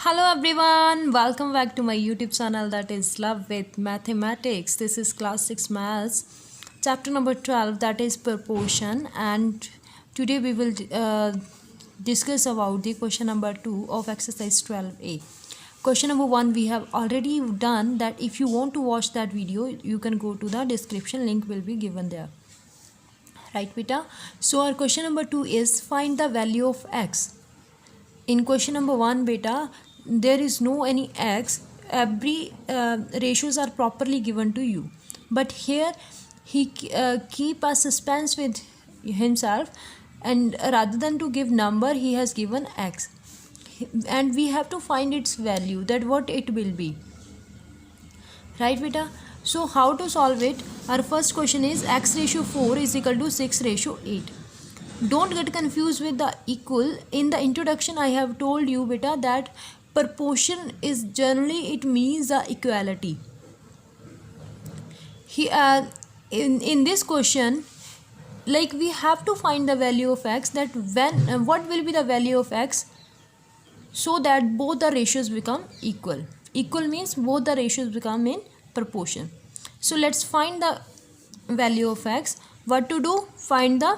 Hello everyone, welcome back to my YouTube channel that is Love with Mathematics. This is class 6 maths, chapter number 12, that is proportion, and today we will discuss about the question number 2 of exercise 12a. Question number 1 we have already done. That if you want to watch that video, you can go to the description, link will be given there. Right beta? So our question number 2 is find the value of x. In question number 1 beta, there is no any x, every ratios are properly given to you, but here he keep a suspense with himself, and rather than to give number he has given x, and we have to find its value, that what it will be. Right beta? So how to solve it? Our first question is x ratio 4 is equal to 6 ratio 8. Don't get confused with the equal. In the introduction I have told you beta that proportion is generally it means the equality. Here in this question, like we have to find the value of x, that when what will be the value of x so that both the ratios become equal. Equal means both the ratios become in proportion. So let's find the value of x. What to do? Find the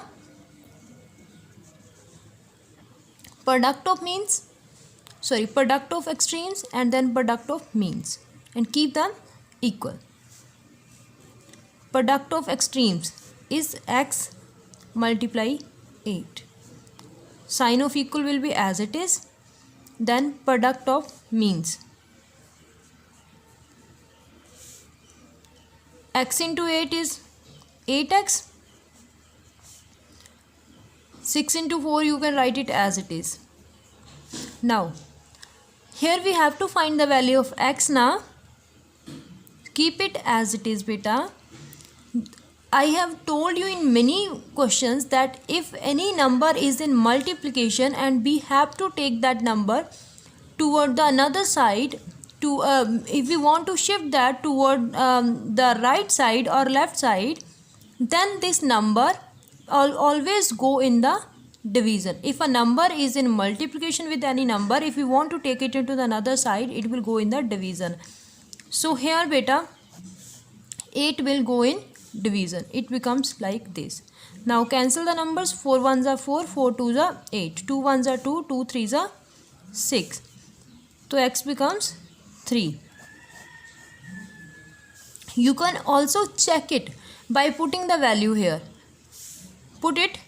product of extremes and then product of means, and keep them equal. Product of extremes is x multiply 8. Sign of equal will be as it is. Then product of means, x into 8 is 8x. 6 into 4 you can write it as it is. Now here we have to find the value of x. Now keep it as it is beta. I have told you in many questions that if any number is in multiplication and we have to take that number toward the another side, to if we want to shift that toward the right side or left side, then this number always go in the division. If a number is in multiplication with any number, if you want to take it into the another side, it will go in the division. So here beta 8 will go in division. It becomes like this. Now cancel the numbers. 4 1s are 4, 4 2s are 8, 2 1s are 2, 2 3s are 6. So x becomes 3. You can also check it by putting the value here. Put it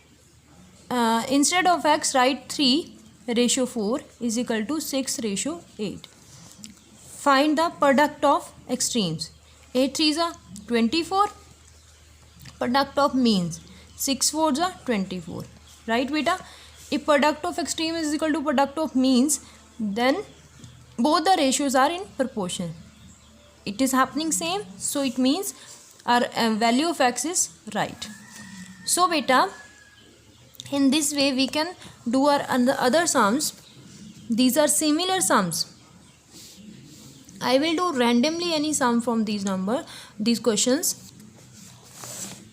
instead of x, write 3 ratio 4 is equal to 6 ratio 8. Find the product of extremes. 8 3s are 24. Product of means, 6 4s are 24. Right beta? If product of extreme is equal to product of means, then both the ratios are in proportion. It is happening same, so it means our value of x is right. So beta, in this way we can do our other sums. These are similar sums. I will do randomly any sum from these questions.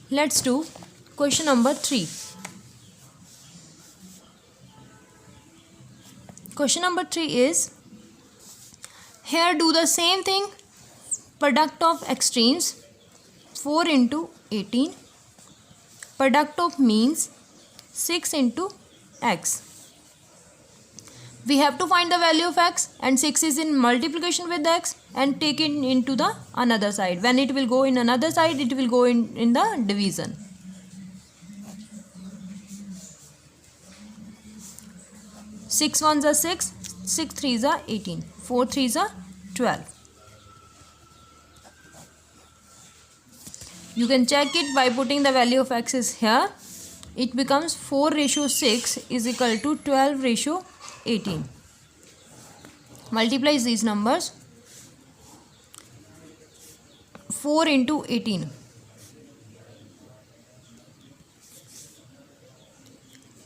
Let's do question number 3. Question number 3 is, here do the same thing. Product of extremes 4 into 18. Product of means 6 into x. We have to find the value of x, and 6 is in multiplication with x, and take it into the another side. When it will go in another side, it will go in the division. Six 1s are 6, 6 3s are 18, 4 3s are 12. You can check it by putting the value of x is here. It becomes 4 ratio 6 is equal to 12 ratio 18. Multiplies these numbers. 4 into 18.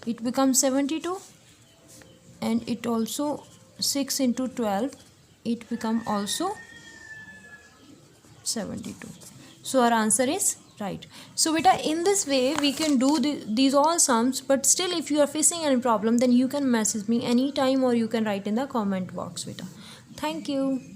It becomes 72. And it also 6 into 12. It becomes also 72. So our answer is right? So beta, in this way we can do these all sums, but still if you are facing any problem, then you can message me anytime or you can write in the comment box beta. Thank you.